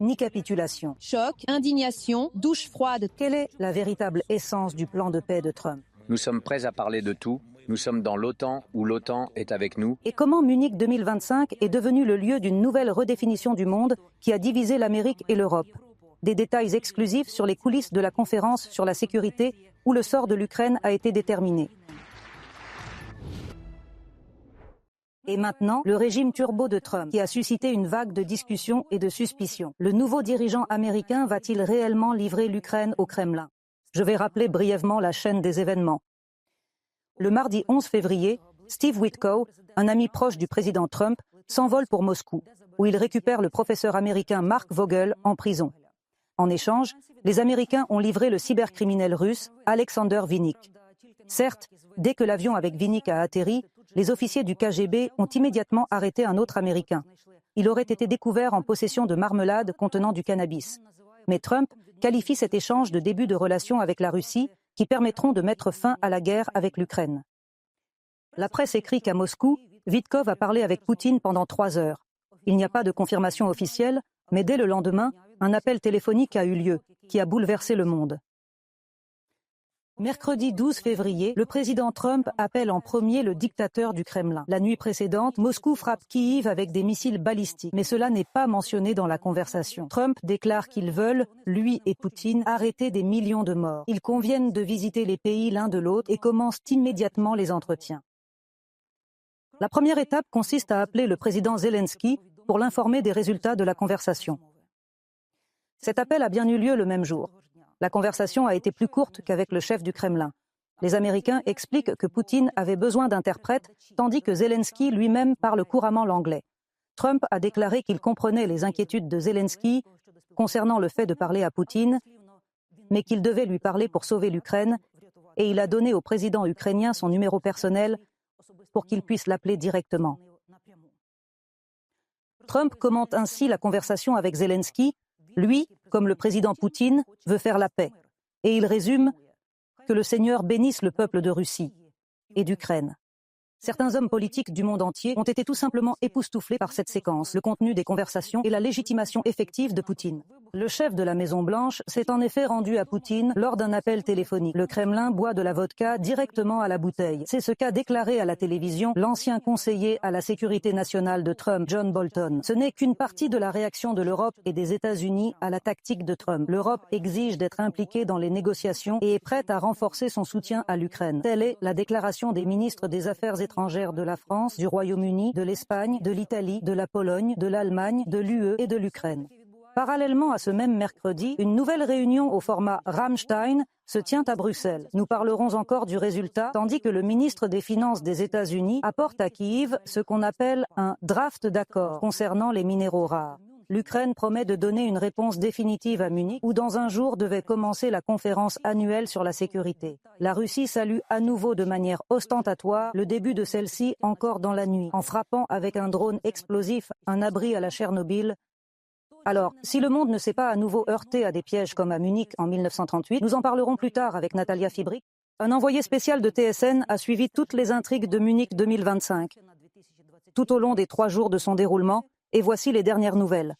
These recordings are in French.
ni capitulation. Choc, indignation, douche froide. Quelle est la véritable essence du plan de paix de Trump? Nous sommes prêts à parler de tout. Nous sommes dans l'OTAN où l'OTAN est avec nous. Et comment Munich 2025 est devenu le lieu d'une nouvelle redéfinition du monde qui a divisé l'Amérique et l'Europe? Des détails exclusifs sur les coulisses de la conférence sur la sécurité où le sort de l'Ukraine a été déterminé. Et maintenant, le régime turbo de Trump, qui a suscité une vague de discussions et de suspicions. Le nouveau dirigeant américain va-t-il réellement livrer l'Ukraine au Kremlin? Je vais rappeler brièvement la chaîne des événements. Le mardi 11 février, Steve Witkow, un ami proche du président Trump, s'envole pour Moscou, où il récupère le professeur américain Mark Vogel en prison. En échange, les Américains ont livré le cybercriminel russe Alexander Vinnik. Certes, dès que l'avion avec Vinnik a atterri, les officiers du KGB ont immédiatement arrêté un autre Américain. Il aurait été découvert en possession de marmelade contenant du cannabis. Mais Trump qualifie cet échange de début de relations avec la Russie qui permettront de mettre fin à la guerre avec l'Ukraine. La presse écrit qu'à Moscou, Witkow a parlé avec Poutine pendant 3 heures. Il n'y a pas de confirmation officielle, mais dès le lendemain, un appel téléphonique a eu lieu, qui a bouleversé le monde. Mercredi 12 février, le président Trump appelle en premier le dictateur du Kremlin. La nuit précédente, Moscou frappe Kiev avec des missiles balistiques, mais cela n'est pas mentionné dans la conversation. Trump déclare qu'ils veulent, lui et Poutine, arrêter des millions de morts. Ils conviennent de visiter les pays l'un de l'autre et commencent immédiatement les entretiens. La première étape consiste à appeler le président Zelensky pour l'informer des résultats de la conversation. Cet appel a bien eu lieu le même jour. La conversation a été plus courte qu'avec le chef du Kremlin. Les Américains expliquent que Poutine avait besoin d'interprètes, tandis que Zelensky lui-même parle couramment l'anglais. Trump a déclaré qu'il comprenait les inquiétudes de Zelensky concernant le fait de parler à Poutine, mais qu'il devait lui parler pour sauver l'Ukraine, et il a donné au président ukrainien son numéro personnel pour qu'il puisse l'appeler directement. Trump commente ainsi la conversation avec Zelensky. Lui, comme le président Poutine, veut faire la paix. Et il résume que le Seigneur bénisse le peuple de Russie et d'Ukraine. Certains hommes politiques du monde entier ont été tout simplement époustouflés par cette séquence, le contenu des conversations et la légitimation effective de Poutine. Le chef de la Maison-Blanche s'est en effet rendu à Poutine lors d'un appel téléphonique. Le Kremlin boit de la vodka directement à la bouteille. C'est ce qu'a déclaré à la télévision l'ancien conseiller à la sécurité nationale de Trump, John Bolton. Ce n'est qu'une partie de la réaction de l'Europe et des États-Unis à la tactique de Trump. L'Europe exige d'être impliquée dans les négociations et est prête à renforcer son soutien à l'Ukraine. Telle est la déclaration des ministres des Affaires étrangères de la France, du Royaume-Uni, de l'Espagne, de l'Italie, de la Pologne, de l'Allemagne, de l'UE et de l'Ukraine. Parallèlement à ce même mercredi, une nouvelle réunion au format Rammstein se tient à Bruxelles. Nous parlerons encore du résultat, tandis que le ministre des Finances des États-Unis apporte à Kiev ce qu'on appelle un draft d'accord concernant les minéraux rares. L'Ukraine promet de donner une réponse définitive à Munich, où dans un jour devait commencer la conférence annuelle sur la sécurité. La Russie salue à nouveau de manière ostentatoire le début de celle-ci encore dans la nuit, en frappant avec un drone explosif un abri à la Tchernobyl. Alors, si le monde ne s'est pas à nouveau heurté à des pièges comme à Munich en 1938, nous en parlerons plus tard avec Natalia Fibrick. Un envoyé spécial de TSN a suivi toutes les intrigues de Munich 2025, tout au long des 3 jours de son déroulement, et voici les dernières nouvelles.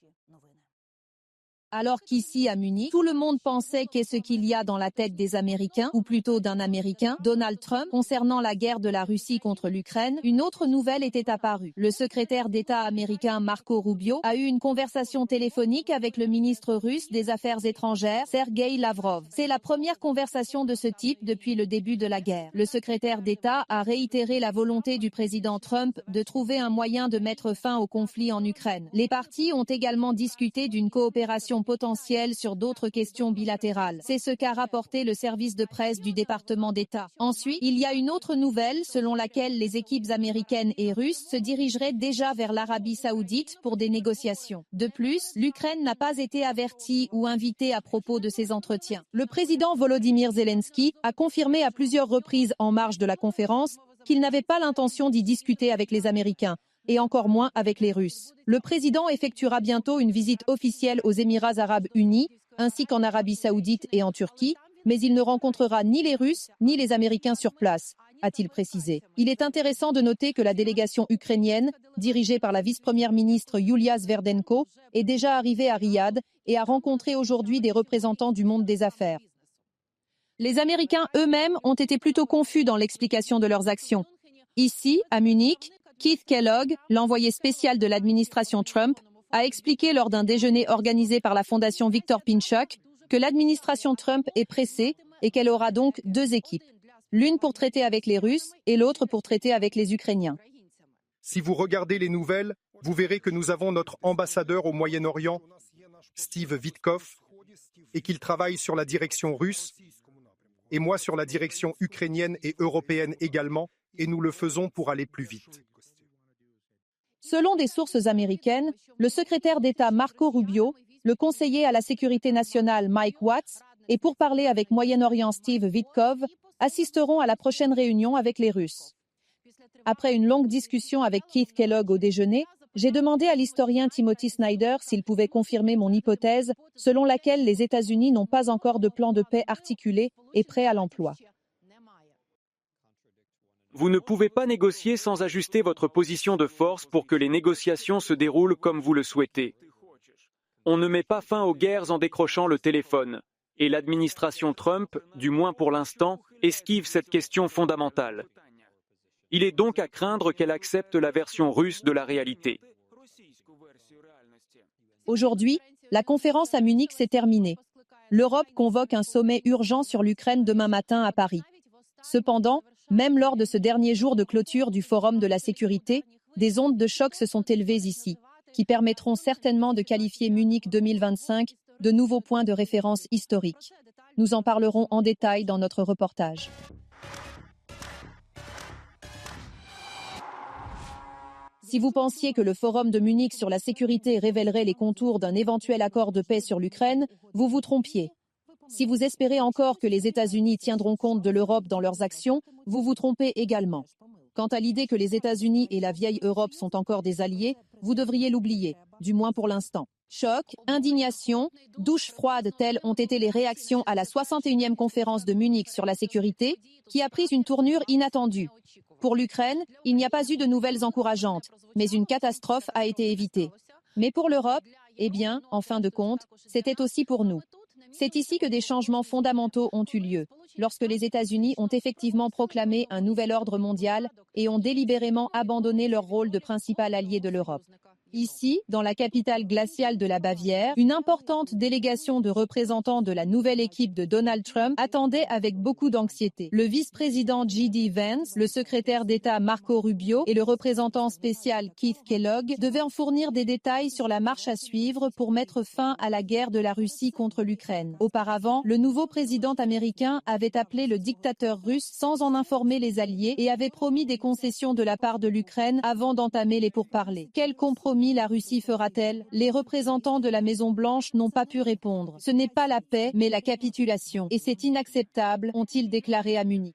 Alors qu'ici, à Munich, tout le monde pensait qu'est ce qu'il y a dans la tête des Américains, ou plutôt d'un Américain, Donald Trump, concernant la guerre de la Russie contre l'Ukraine, une autre nouvelle était apparue. Le secrétaire d'État américain Marco Rubio a eu une conversation téléphonique avec le ministre russe des Affaires étrangères, Sergei Lavrov. C'est la première conversation de ce type depuis le début de la guerre. Le secrétaire d'État a réitéré la volonté du président Trump de trouver un moyen de mettre fin au conflit en Ukraine. Les parties ont également discuté d'une coopération potentielle sur d'autres questions bilatérales. C'est ce qu'a rapporté le service de presse du département d'État. Ensuite, il y a une autre nouvelle selon laquelle les équipes américaines et russes se dirigeraient déjà vers l'Arabie Saoudite pour des négociations. De plus, l'Ukraine n'a pas été avertie ou invitée à propos de ces entretiens. Le président Volodymyr Zelensky a confirmé à plusieurs reprises en marge de la conférence qu'il n'avait pas l'intention d'y discuter avec les Américains, et encore moins avec les Russes. Le président effectuera bientôt une visite officielle aux Émirats arabes unis, ainsi qu'en Arabie saoudite et en Turquie, mais il ne rencontrera ni les Russes ni les Américains sur place. a-t-il précisé. Il est intéressant de noter que la délégation ukrainienne, dirigée par la vice-première ministre Yulia Sverdenko, est déjà arrivée à Riyad et a rencontré aujourd'hui des représentants du monde des affaires. Les Américains eux-mêmes ont été plutôt confus dans l'explication de leurs actions. Ici, à Munich, Keith Kellogg, l'envoyé spécial de l'administration Trump, a expliqué lors d'un déjeuner organisé par la fondation Victor Pinchuk que l'administration Trump est pressée et qu'elle aura donc deux équipes, l'une pour traiter avec les Russes et l'autre pour traiter avec les Ukrainiens. Si vous regardez les nouvelles, vous verrez que nous avons notre ambassadeur au Moyen-Orient, Steve Witkoff, et qu'il travaille sur la direction russe, et moi sur la direction ukrainienne et européenne également, et nous le faisons pour aller plus vite. Selon des sources américaines, le secrétaire d'État Marco Rubio, le conseiller à la sécurité nationale Mike Watts et pour parler avec Moyen-Orient Steve Witkoff assisteront à la prochaine réunion avec les Russes. Après une longue discussion avec Keith Kellogg au déjeuner, j'ai demandé à l'historien Timothy Snyder s'il pouvait confirmer mon hypothèse selon laquelle les États-Unis n'ont pas encore de plan de paix articulé et prêt à l'emploi. Vous ne pouvez pas négocier sans ajuster votre position de force pour que les négociations se déroulent comme vous le souhaitez. On ne met pas fin aux guerres en décrochant le téléphone. Et l'administration Trump, du moins pour l'instant, esquive cette question fondamentale. Il est donc à craindre qu'elle accepte la version russe de la réalité. Aujourd'hui, la conférence à Munich s'est terminée. L'Europe convoque un sommet urgent sur l'Ukraine demain matin à Paris. Cependant, même lors de ce dernier jour de clôture du Forum de la sécurité, des ondes de choc se sont élevées ici, qui permettront certainement de qualifier Munich 2025 de nouveaux points de référence historiques. Nous en parlerons en détail dans notre reportage. Si vous pensiez que le Forum de Munich sur la sécurité révélerait les contours d'un éventuel accord de paix sur l'Ukraine, vous vous trompiez. Si vous espérez encore que les États-Unis tiendront compte de l'Europe dans leurs actions, vous vous trompez également. Quant à l'idée que les États-Unis et la vieille Europe sont encore des alliés, vous devriez l'oublier, du moins pour l'instant. Choc, indignation, douche froide, telles ont été les réactions à la 61e conférence de Munich sur la sécurité, qui a pris une tournure inattendue. Pour l'Ukraine, il n'y a pas eu de nouvelles encourageantes, mais une catastrophe a été évitée. Mais pour l'Europe, eh bien, en fin de compte, c'était aussi pour nous. C'est ici que des changements fondamentaux ont eu lieu, lorsque les États-Unis ont effectivement proclamé un nouvel ordre mondial et ont délibérément abandonné leur rôle de principal allié de l'Europe. Ici, dans la capitale glaciale de la Bavière, une importante délégation de représentants de la nouvelle équipe de Donald Trump attendait avec beaucoup d'anxiété. Le vice-président J.D. Vance, le secrétaire d'État Marco Rubio et le représentant spécial Keith Kellogg devaient en fournir des détails sur la marche à suivre pour mettre fin à la guerre de la Russie contre l'Ukraine. Auparavant, le nouveau président américain avait appelé le dictateur russe sans en informer les alliés et avait promis des concessions de la part de l'Ukraine avant d'entamer les pourparlers. Quel compromis la Russie fera-t-elle? Les représentants de la Maison-Blanche n'ont pas pu répondre. Ce n'est pas la paix, mais la capitulation. Et c'est inacceptable, ont-ils déclaré à Munich.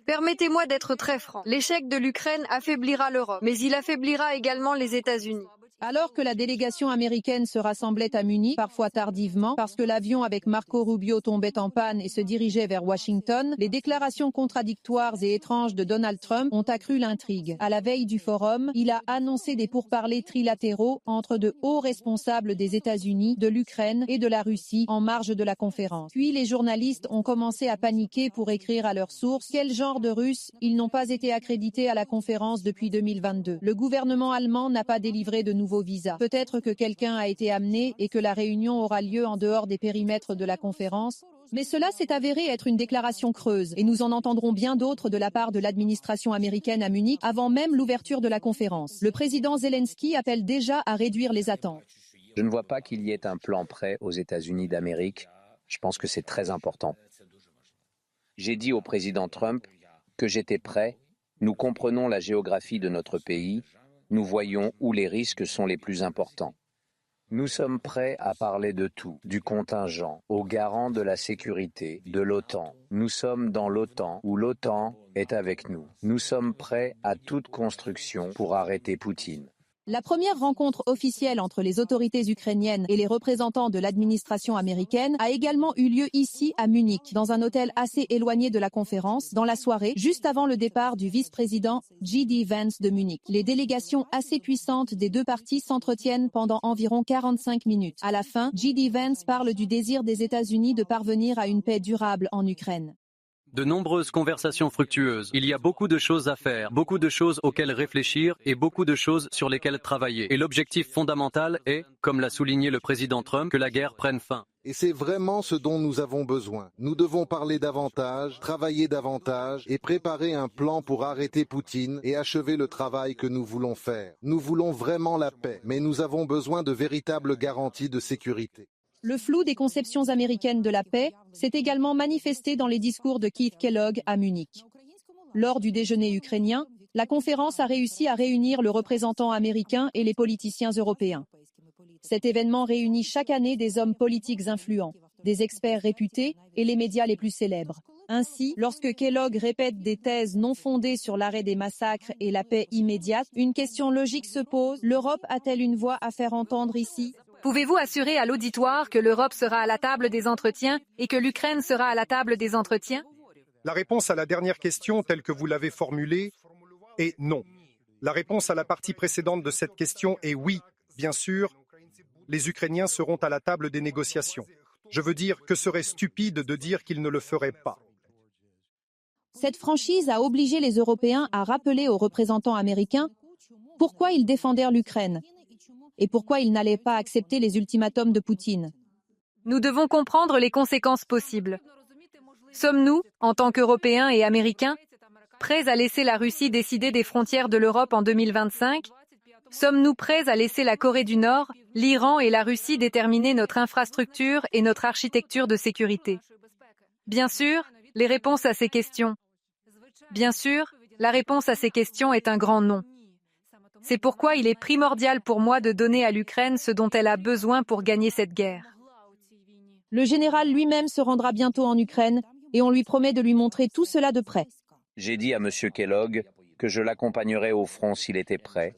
Permettez-moi d'être très franc. L'échec de l'Ukraine affaiblira l'Europe, mais il affaiblira également les États-Unis. Alors que la délégation américaine se rassemblait à Munich, parfois tardivement, parce que l'avion avec Marco Rubio tombait en panne et se dirigeait vers Washington, les déclarations contradictoires et étranges de Donald Trump ont accru l'intrigue. À la veille du forum, il a annoncé des pourparlers trilatéraux entre de hauts responsables des États-Unis, de l'Ukraine et de la Russie en marge de la conférence. Puis les journalistes ont commencé à paniquer pour écrire à leurs sources quel genre de Russes ils n'ont pas été accrédités à la conférence depuis 2022. Le gouvernement allemand n'a pas délivré de nouveaux visas. Peut-être que quelqu'un a été amené et que la réunion aura lieu en dehors des périmètres de la conférence. Mais cela s'est avéré être une déclaration creuse et nous en entendrons bien d'autres de la part de l'administration américaine à Munich avant même l'ouverture de la conférence. Le président Zelensky appelle déjà à réduire les attentes. Je ne vois pas qu'il y ait un plan prêt aux États-Unis d'Amérique. Je pense que c'est très important. J'ai dit au président Trump que j'étais prêt. Nous comprenons la géographie de notre pays. Nous voyons où les risques sont les plus importants. Nous sommes prêts à parler de tout, du contingent, aux garants de la sécurité, de l'OTAN. Nous sommes dans l'OTAN, où l'OTAN est avec nous. Nous sommes prêts à toute construction pour arrêter Poutine. La première rencontre officielle entre les autorités ukrainiennes et les représentants de l'administration américaine a également eu lieu ici à Munich, dans un hôtel assez éloigné de la conférence, dans la soirée, juste avant le départ du vice-président J.D. Vance de Munich. Les délégations assez puissantes des deux parties s'entretiennent pendant environ 45 minutes. À la fin, J.D. Vance parle du désir des États-Unis de parvenir à une paix durable en Ukraine. De nombreuses conversations fructueuses. Il y a beaucoup de choses à faire, beaucoup de choses auxquelles réfléchir et beaucoup de choses sur lesquelles travailler. Et l'objectif fondamental est, comme l'a souligné le président Trump, que la guerre prenne fin. Et c'est vraiment ce dont nous avons besoin. Nous devons parler davantage, travailler davantage et préparer un plan pour arrêter Poutine et achever le travail que nous voulons faire. Nous voulons vraiment la paix, mais nous avons besoin de véritables garanties de sécurité. Le flou des conceptions américaines de la paix s'est également manifesté dans les discours de Keith Kellogg à Munich. Lors du déjeuner ukrainien, la conférence a réussi à réunir le représentant américain et les politiciens européens. Cet événement réunit chaque année des hommes politiques influents, des experts réputés et les médias les plus célèbres. Ainsi, lorsque Kellogg répète des thèses non fondées sur l'arrêt des massacres et la paix immédiate, une question logique se pose: l'Europe a-t-elle une voix à faire entendre ici ? Pouvez-vous assurer à l'auditoire que l'Europe sera à la table des entretiens et que l'Ukraine sera à la table des entretiens? La réponse à la dernière question, telle que vous l'avez formulée, est non. La réponse à la partie précédente de cette question est oui, bien sûr, les Ukrainiens seront à la table des négociations. Je veux dire que serait stupide de dire qu'ils ne le feraient pas. Cette franchise a obligé les Européens à rappeler aux représentants américains pourquoi ils défendèrent l'Ukraine et pourquoi ils n'allaient pas accepter les ultimatums de Poutine. Nous devons comprendre les conséquences possibles. Sommes-nous, en tant qu'Européens et Américains, prêts à laisser la Russie décider des frontières de l'Europe en 2025? Sommes-nous prêts à laisser la Corée du Nord, l'Iran et la Russie déterminer notre infrastructure et notre architecture de sécurité? Bien sûr, les réponses à ces questions. Bien sûr, la réponse à ces questions est un grand non. C'est pourquoi il est primordial pour moi de donner à l'Ukraine ce dont elle a besoin pour gagner cette guerre. Le général lui-même se rendra bientôt en Ukraine et on lui promet de lui montrer tout cela de près. J'ai dit à M. Kellogg que je l'accompagnerais au front s'il était prêt.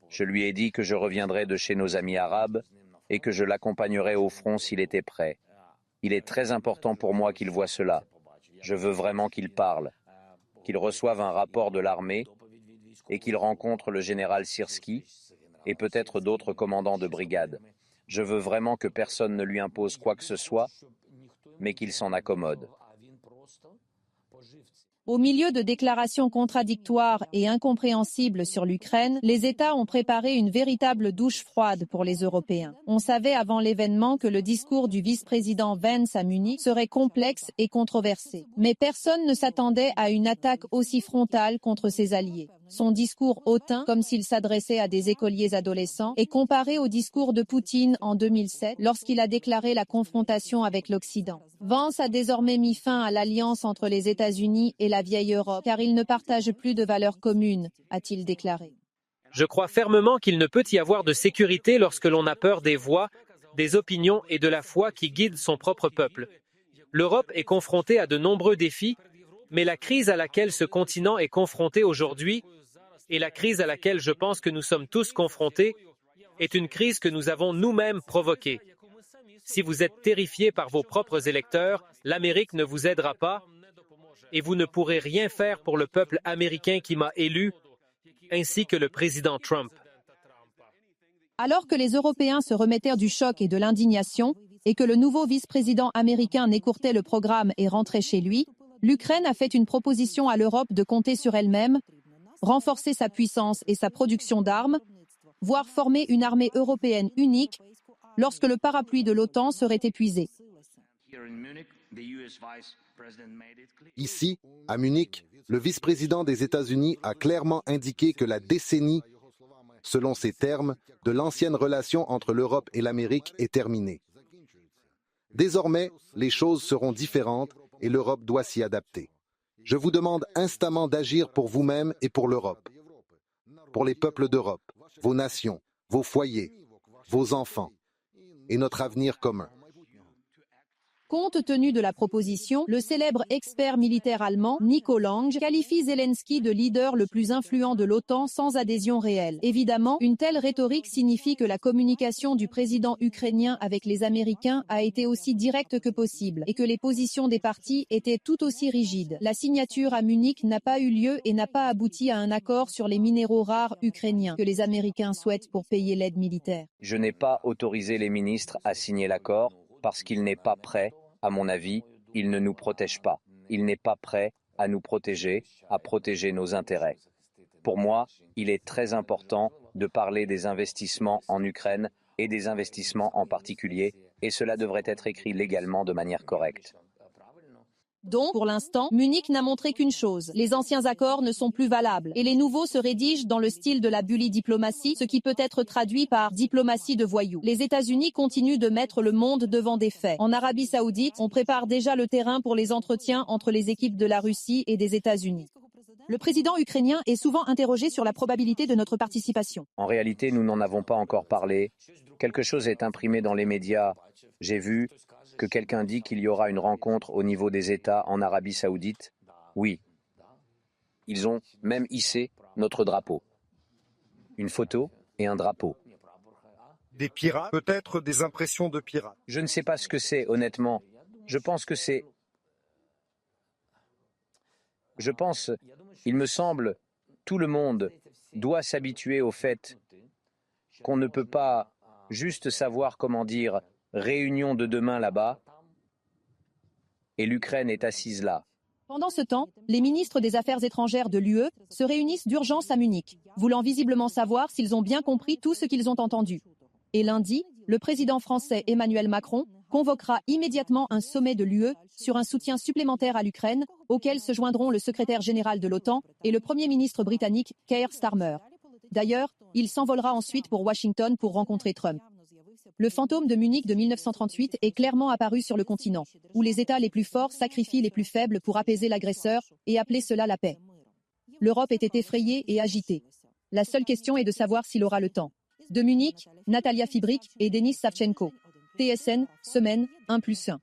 Je lui ai dit que je reviendrais de chez nos amis arabes et que je l'accompagnerais au front s'il était prêt. Il est très important pour moi qu'il voie cela. Je veux vraiment qu'il parle, qu'il reçoive un rapport de l'armée et qu'il rencontre le général Syrski et peut-être d'autres commandants de brigade. Je veux vraiment que personne ne lui impose quoi que ce soit, mais qu'il s'en accommode. Au milieu de déclarations contradictoires et incompréhensibles sur l'Ukraine, les États ont préparé une véritable douche froide pour les Européens. On savait avant l'événement que le discours du vice-président Vance à Munich serait complexe et controversé. Mais personne ne s'attendait à une attaque aussi frontale contre ses alliés. Son discours hautain, comme s'il s'adressait à des écoliers adolescents, est comparé au discours de Poutine en 2007, lorsqu'il a déclaré la confrontation avec l'Occident. Vance a désormais mis fin à l'alliance entre les États-Unis et la vieille Europe, car ils ne partagent plus de valeurs communes, a-t-il déclaré. Je crois fermement qu'il ne peut y avoir de sécurité lorsque l'on a peur des voix, des opinions et de la foi qui guident son propre peuple. L'Europe est confrontée à de nombreux défis, mais la crise à laquelle ce continent est confronté aujourd'hui, et la crise à laquelle je pense que nous sommes tous confrontés, est une crise que nous avons nous-mêmes provoquée. Si vous êtes terrifiés par vos propres électeurs, l'Amérique ne vous aidera pas et vous ne pourrez rien faire pour le peuple américain qui m'a élu, ainsi que le président Trump. Alors que les Européens se remettèrent du choc et de l'indignation, et que le nouveau vice-président américain n'écourtait le programme et rentrait chez lui, l'Ukraine a fait une proposition à l'Europe de compter sur elle-même, renforcer sa puissance et sa production d'armes, voire former une armée européenne unique lorsque le parapluie de l'OTAN serait épuisé. Ici, à Munich, le vice-président des États-Unis a clairement indiqué que la décennie, selon ses termes, de l'ancienne relation entre l'Europe et l'Amérique est terminée. Désormais, les choses seront différentes et l'Europe doit s'y adapter. Je vous demande instamment d'agir pour vous-même et pour l'Europe, pour les peuples d'Europe, vos nations, vos foyers, vos enfants et notre avenir commun. Compte tenu de la proposition, le célèbre expert militaire allemand, Nico Lange, qualifie Zelensky de leader le plus influent de l'OTAN sans adhésion réelle. Évidemment, une telle rhétorique signifie que la communication du président ukrainien avec les Américains a été aussi directe que possible et que les positions des partis étaient tout aussi rigides. La signature à Munich n'a pas eu lieu et n'a pas abouti à un accord sur les minéraux rares ukrainiens que les Américains souhaitent pour payer l'aide militaire. Je n'ai pas autorisé les ministres à signer l'accord parce qu'il n'est pas prêt, à mon avis, il ne nous protège pas. Il n'est pas prêt à nous protéger, à protéger nos intérêts. Pour moi, il est très important de parler des investissements en Ukraine et des investissements en particulier, et cela devrait être écrit légalement de manière correcte. Donc, pour l'instant, Munich n'a montré qu'une chose. Les anciens accords ne sont plus valables et les nouveaux se rédigent dans le style de la bully diplomatie, ce qui peut être traduit par diplomatie de voyous. Les États-Unis continuent de mettre le monde devant des faits. En Arabie Saoudite, on prépare déjà le terrain pour les entretiens entre les équipes de la Russie et des États-Unis. Le président ukrainien est souvent interrogé sur la probabilité de notre participation. En réalité, nous n'en avons pas encore parlé. Quelque chose est imprimé dans les médias. J'ai vu que quelqu'un dit qu'il y aura une rencontre au niveau des États en Arabie Saoudite. Oui. Ils ont même hissé notre drapeau. Une photo et un drapeau. Des pirates, peut-être des impressions de pirates. Je ne sais pas ce que c'est, honnêtement. Je pense, il me semble, tout le monde doit s'habituer au fait qu'on ne peut pas juste savoir comment dire réunion de demain là-bas et l'Ukraine est assise là. Pendant ce temps, les ministres des Affaires étrangères de l'UE se réunissent d'urgence à Munich, voulant visiblement savoir s'ils ont bien compris tout ce qu'ils ont entendu. Et lundi, le président français Emmanuel Macron convoquera immédiatement un sommet de l'UE sur un soutien supplémentaire à l'Ukraine, auquel se joindront le secrétaire général de l'OTAN et le Premier ministre britannique Keir Starmer. D'ailleurs, il s'envolera ensuite pour Washington pour rencontrer Trump. Le fantôme de Munich de 1938 est clairement apparu sur le continent, où les États les plus forts sacrifient les plus faibles pour apaiser l'agresseur et appeler cela la paix. L'Europe était effrayée et agitée. La seule question est de savoir s'il aura le temps. De Munich, Natalia Fibrick et Denis Savchenko. TSN, semaine 1+1.